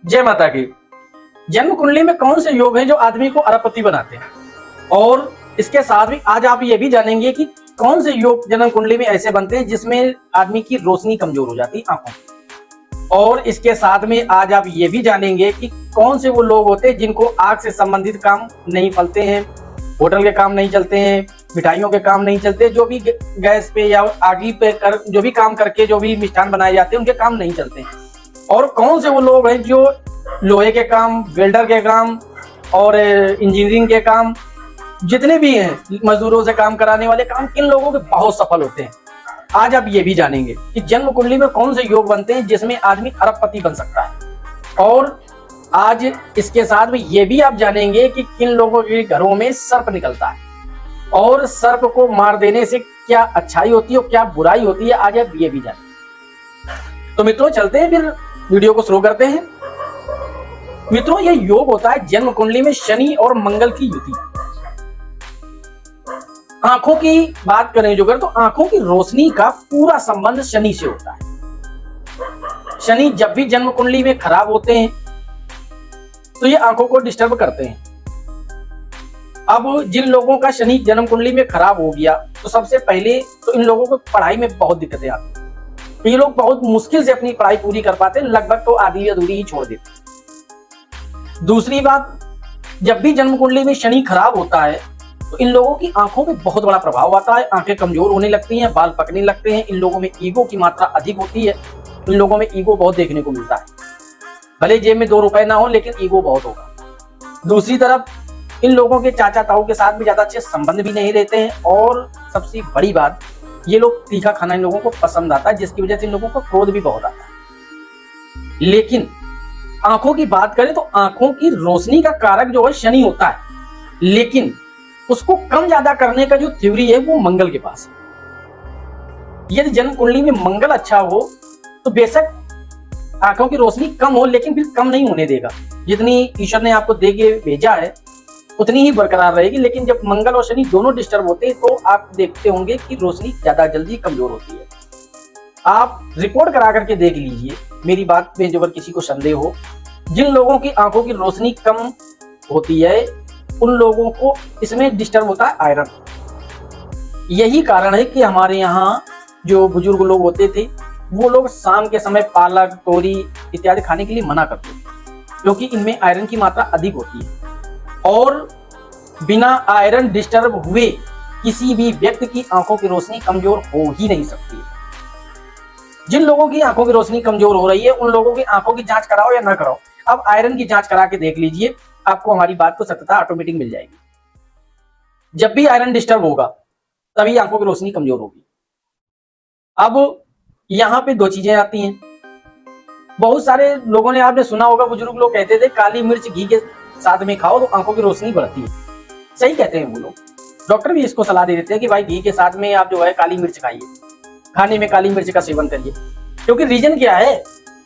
जय माता की। जन्म कुंडली में कौन से योग हैं जो आदमी को अरबपति बनाते हैं, और इसके साथ ही आज आप ये भी जानेंगे कि कौन से योग जन्म कुंडली में ऐसे बनते हैं जिसमें आदमी की रोशनी कमजोर हो जाती है आंखों की। और इसके साथ में आज आप ये भी जानेंगे कि कौन से वो लोग होते हैं जिनको आग से संबंधित काम नहीं फलते हैं, होटल के काम नहीं चलते हैं, मिठाइयों के काम नहीं चलते, जो भी गैस पे या आगी पे जो भी काम करके जो भी मिष्ठान बनाए जाते हैं उनके काम नहीं चलते हैं। और कौन से वो लोग हैं जो लोहे के काम, वेल्डर के काम और इंजीनियरिंग के काम, जितने भी हैं मजदूरों से काम कराने वाले काम, किन लोगों के बहुत सफल होते हैं। आज आप ये भी जानेंगे कि जन्म कुंडली में कौन से योग बनते हैं जिसमें आदमी अरबपति बन सकता है। और आज इसके साथ में ये भी आप जानेंगे कि किन लोगों के घरों में सर्प निकलता है और सर्प को मार देने से क्या अच्छाई होती है और क्या बुराई होती है। आज आप ये भी जानेंगे। तो मित्रों चलते हैं, फिर वीडियो को शुरू करते हैं। मित्रों ये योग होता है जन्म कुंडली में शनि और मंगल की युति। आंखों की बात करें जो तो आंखों की रोशनी का पूरा संबंध शनि से होता है। शनि जब भी जन्म कुंडली में खराब होते हैं तो ये आंखों को डिस्टर्ब करते हैं। अब जिन लोगों का शनि जन्म कुंडली में खराब हो गया तो सबसे पहले तो इन लोगों को पढ़ाई में बहुत दिक्कतें आती हैं। ये लोग बहुत मुश्किल से अपनी पढ़ाई पूरी कर पाते हैं, लगभग तो आधी अधूरी ही छोड़ देते हैं। दूसरी बात, जब भी जन्म कुंडली में शनि खराब होता है तो इन लोगों की आंखों पे बहुत बड़ा प्रभाव आता है। आंखें कमजोर होने लगती हैं, बाल पकने लगते हैं। इन लोगों में ईगो की मात्रा अधिक होती है। इन लोगों में ईगो बहुत देखने को मिलता है। भले जेब में 2 रुपए ना हो लेकिन ईगो बहुत होगा। दूसरी तरफ इन लोगों के चाचा ताऊ के साथ भी ज्यादा अच्छे संबंध भी नहीं रहते हैं। और सबसे बड़ी बात, ये लोग तीखा खाना इन लोगों को पसंद आता है, जिसकी वजह से इन लोगों को क्रोध भी बहुत आता है। लेकिन आंखों की बात करें तो आंखों की रोशनी का कारक जो है शनि होता है, लेकिन उसको कम ज्यादा करने का जो थ्योरी है वो मंगल के पास है। यदि जन्म कुंडली में मंगल अच्छा हो तो बेशक आंखों की रोशनी कम हो, लेकिन फिर कम नहीं होने देगा। जितनी ईश्वर ने आपको दे के भेजा है उतनी ही बरकरार रहेगी। लेकिन जब मंगल और शनि दोनों डिस्टर्ब होते हैं तो आप देखते होंगे कि रोशनी ज्यादा जल्दी कमजोर होती है। आप रिपोर्ट करा करके देख लीजिए, मेरी बात में जो अगर किसी को संदेह हो, जिन लोगों की आंखों की रोशनी कम होती है उन लोगों को इसमें डिस्टर्ब होता है आयरन। यही कारण है कि हमारे यहाँ जो बुजुर्ग लोग होते थे वो लोग शाम के समय पालक, तोरी इत्यादि खाने के लिए मना करते थे, क्योंकि इनमें आयरन की मात्रा अधिक होती है। और बिना आयरन डिस्टर्ब हुए किसी भी व्यक्ति की आंखों की रोशनी कमजोर हो ही नहीं सकती है। जिन लोगों की आंखों की रोशनी कमजोर हो रही है उन लोगों की आंखों की जांच कराओ या ना कराओ, अब आयरन की जांच करा के देख लीजिए, आपको हमारी बात को सत्यता ऑटोमेटिक मिल जाएगी। जब भी आयरन डिस्टर्ब होगा तभी आंखों की रोशनी कमजोर होगी। अब यहां पे 2 चीजें आती हैं। बहुत सारे लोगों ने, आपने सुना होगा, बुजुर्ग लोग कहते थे काली मिर्च घी के साथ में खाओ तो आंखों की रोशनी बढ़ती है। सही कहते हैं वो लोग। डॉक्टर भी इसको सलाह दे देते हैं कि भाई घी के साथ में आप जो है काली मिर्च खाइए, खाने में काली मिर्च का सेवन करिए। क्योंकि रीजन क्या है,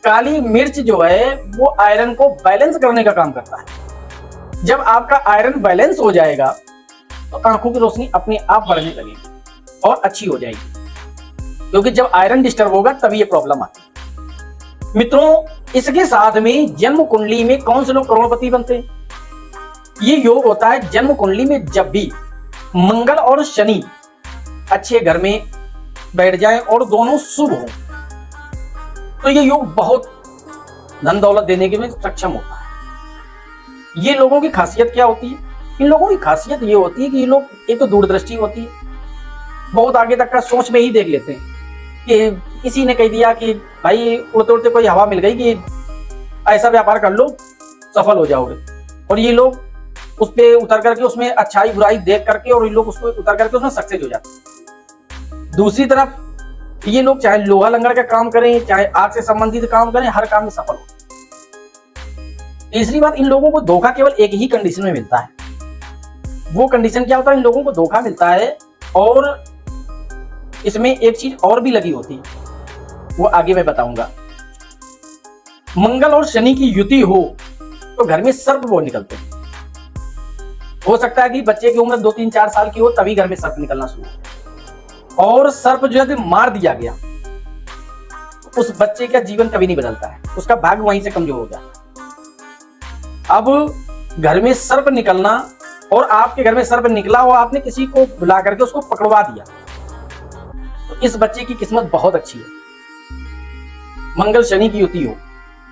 काली मिर्च जो है वो आयरन को बैलेंस करने का काम करता है। जब आपका आयरन बैलेंस हो जाएगा तो आंखों की रोशनी अपने आप बढ़ने लगेगी और अच्छी हो जाएगी। क्योंकि जब आयरन डिस्टर्ब होगा तभी ये प्रॉब्लम आती है। मित्रों इसके साथ में जन्म कुंडली में कौन से लोग करोड़पति बनते हैं? ये योग होता है जन्म कुंडली में जब भी मंगल और शनि अच्छे घर में बैठ जाएं और दोनों शुभ हों तो ये योग बहुत धन दौलत देने के में सक्षम होता है। ये लोगों की खासियत क्या होती है? इन लोगों की खासियत ये होती है कि ये लोग, एक तो दूरदृष्टि होती है, बहुत आगे तक का सोच में ही देख लेते हैं कि किसी ने कह दिया कि भाई उड़ते उड़ते कोई हवा मिल गई कि ऐसा व्यापार कर लो सफल हो जाओगे, और ये लोग उस पर उतर करके उसमें अच्छाई बुराई देख करके और ये लोग उसको उतर करके उसमें सक्सेस हो जाते हैं। दूसरी तरफ ये लोग चाहे लोहा लंगड़ का काम करें, चाहे आग से संबंधित काम करें, हर काम में सफल हो। तीसरी बात, इन लोगों को धोखा केवल एक ही कंडीशन में मिलता है। वो कंडीशन क्या होता है? इन लोगों को धोखा मिलता है और इसमें एक चीज और भी लगी होती है, वो आगे मैं बताऊंगा। मंगल और शनि की युति हो तो घर में सर्प वो निकलते हैं। हो सकता है कि बच्चे की उम्र 2, 3, 4 साल की हो तभी घर में सर्प निकलना शुरू हो, और सर्प जो है मार दिया गया उस बच्चे का जीवन कभी नहीं बदलता है, उसका भाग्य वहीं से कमजोर हो जाता है। अब घर में सर्प निकलना, और आपके घर में सर्प निकला और आपने किसी को बुला करके उसको पकड़वा दिया, तो इस बच्चे की किस्मत बहुत अच्छी है। मंगल शनि की युति हो।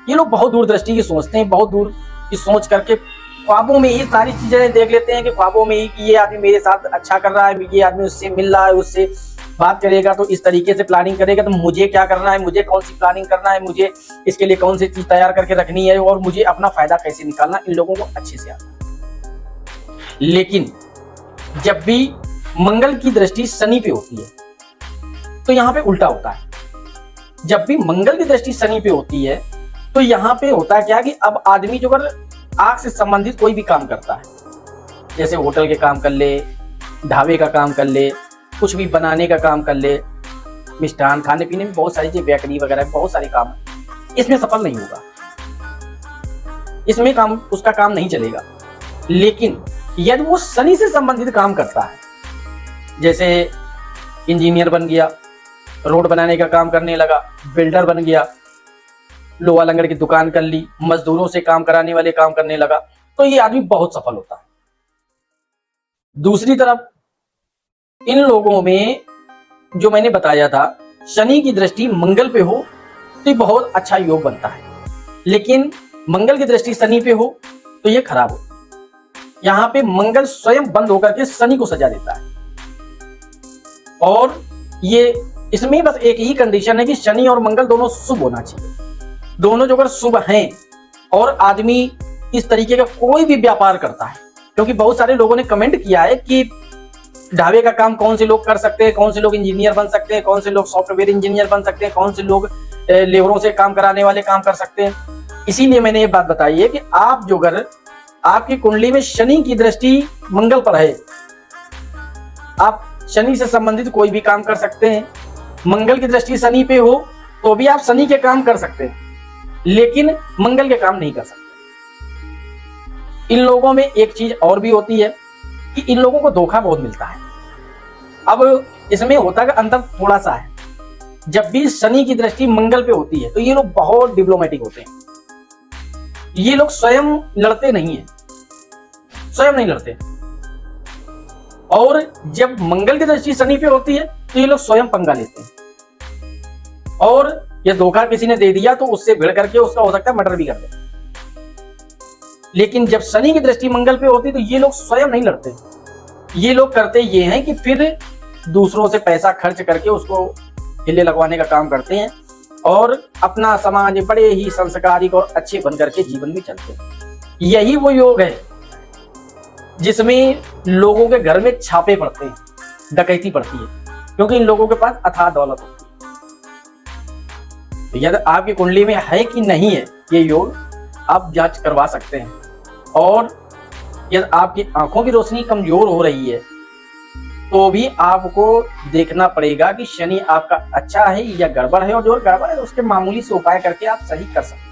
ये लोग बहुत दूरदृष्टि की सोचते हैं, बहुत दूर की सोच करके ख्वाबों में ही सारी चीजें देख लेते हैं कि ख्वाबों में ही कि ये आदमी मेरे साथ अच्छा कर रहा है, ये आदमी उससे मिल रहा है, उससे बात करेगा तो इस तरीके से प्लानिंग करेगा, तो मुझे क्या करना है, मुझे कौन सी प्लानिंग करना है, मुझे इसके लिए कौन सी चीज तैयार करके रखनी है, और मुझे अपना फायदा कैसे निकालना, इन लोगों को अच्छे से आता है। लेकिन जब भी मंगल की दृष्टि शनि पे होती है तो यहाँ पे उल्टा होता है। जब भी मंगल की दृष्टि शनि पे होती है तो यहाँ पे होता है क्या कि अब आदमी जो अगर आग से संबंधित कोई भी काम करता है, जैसे होटल के काम कर ले, ढाबे का काम कर ले, कुछ भी बनाने का काम कर ले, मिष्ठान खाने पीने में बहुत सारी चीजें, बेकरी वगैरह बहुत सारे काम, इसमें सफल नहीं होगा, इसमें काम उसका काम नहीं चलेगा। लेकिन यदि वो शनि से संबंधित काम करता है, जैसे इंजीनियर बन गया, रोड बनाने का काम करने लगा, बिल्डर बन गया, लोहा लंगड़ की दुकान कर ली, मजदूरों से काम कराने वाले काम करने लगा, तो ये आदमी बहुत सफल होता है। दूसरी तरफ इन लोगों में जो मैंने बताया था, शनि की दृष्टि मंगल पे हो तो ये बहुत अच्छा योग बनता है, लेकिन मंगल की दृष्टि शनि पे हो तो ये खराब हो। यहाँ पे मंगल स्वयं बंद होकर के शनि को सजा देता है, और ये इसमें बस एक ही कंडीशन है कि शनि और मंगल दोनों शुभ होना चाहिए। दोनों जो अगर शुभ हैं और आदमी इस तरीके का कोई भी व्यापार करता है, क्योंकि बहुत सारे लोगों ने कमेंट किया है कि ढाबे का काम कौन से लोग कर सकते हैं, कौन से लोग इंजीनियर बन सकते हैं, कौन से लोग सॉफ्टवेयर इंजीनियर बन सकते हैं, कौन से लोग लेबरों से काम कराने वाले काम कर सकते हैं। इसीलिए मैंने ये बात बताई है कि आप जो अगर आपकी कुंडली में शनि की दृष्टि मंगल पर है, आप शनि से संबंधित कोई भी काम कर सकते हैं। मंगल की दृष्टि शनि पे हो तो भी आप शनि के काम कर सकते हैं, लेकिन मंगल के काम नहीं कर सकते। इन लोगों में एक चीज और भी होती है कि इन लोगों को धोखा बहुत मिलता है। अब इसमें होता है अंतर थोड़ा सा है, जब भी शनि की दृष्टि मंगल पे होती है तो ये लोग बहुत डिप्लोमेटिक होते हैं। ये लोग स्वयं लड़ते नहीं है, स्वयं नहीं लड़ते, और जब मंगल की दृष्टि शनि पे होती है तो ये लोग स्वयं पंगा लेते हैं, और ये धोखा किसी ने दे दिया तो उससे भिड़ करके उसका हो सकता है मर्डर भी कर दे। लेकिन जब शनि की दृष्टि मंगल पे होती है तो ये लोग स्वयं नहीं लड़ते, ये लोग करते ये हैं कि फिर दूसरों से पैसा खर्च करके उसको हिले लगवाने का काम करते हैं, और अपना समाज बड़े ही संस्कारिक और अच्छे बन करके जीवन में चलते हैं। यही वो योग है जिसमें लोगों के घर में छापे पड़ते हैं, डकैती पड़ती है, क्योंकि इन लोगों के पास अथाह दौलत होती है। यदि आपकी कुंडली में है कि नहीं है ये योग, आप जांच करवा सकते हैं। और यदि आपकी आंखों की रोशनी कमजोर हो रही है तो भी आपको देखना पड़ेगा कि शनि आपका अच्छा है या गड़बड़ है, और जो गड़बड़ है उसके मामूली से उपाय करके आप सही कर सकते हैं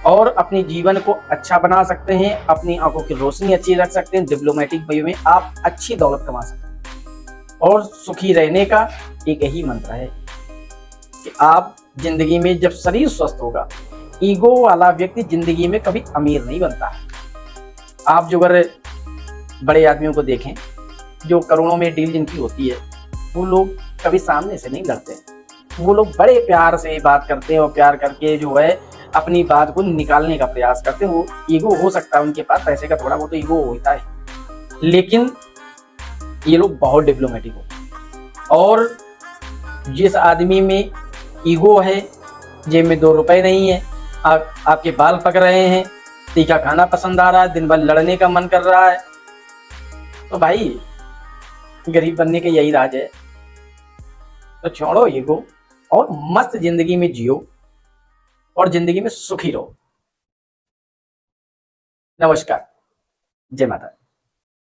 और अपने जीवन को अच्छा बना सकते हैं, अपनी आंखों की रोशनी अच्छी रख सकते हैं, डिप्लोमेटिक वे में आप अच्छी दौलत कमा सकते हैं। और सुखी रहने का एक ही मंत्र है कि आप जिंदगी में जब शरीर स्वस्थ होगा, ईगो वाला व्यक्ति जिंदगी में कभी अमीर नहीं बनता है। आप जो अगर बड़े आदमियों को देखें जो करोड़ों में डील जिनकी होती है, वो लोग कभी सामने से नहीं लड़ते, वो लोग बड़े प्यार से बात करते हैं और प्यार करके जो है अपनी बात को निकालने का प्रयास करते हैं। वो ईगो हो सकता है उनके पास, पैसे का थोड़ा बहुत तो ईगो होता है, लेकिन ये लोग बहुत डिप्लोमेटिक होते हैं। और जिस आदमी में ईगो है, जेब में 2 रुपए नहीं है, आपके बाल पक रहे हैं, तीखा खाना पसंद आ रहा है, दिन भर लड़ने का मन कर रहा है, तो भाई गरीब बनने के यही राज है। तो छोड़ो ईगो और मस्त जिंदगी में जियो और जिंदगी में सुखी रहो। नमस्कार, जय माता।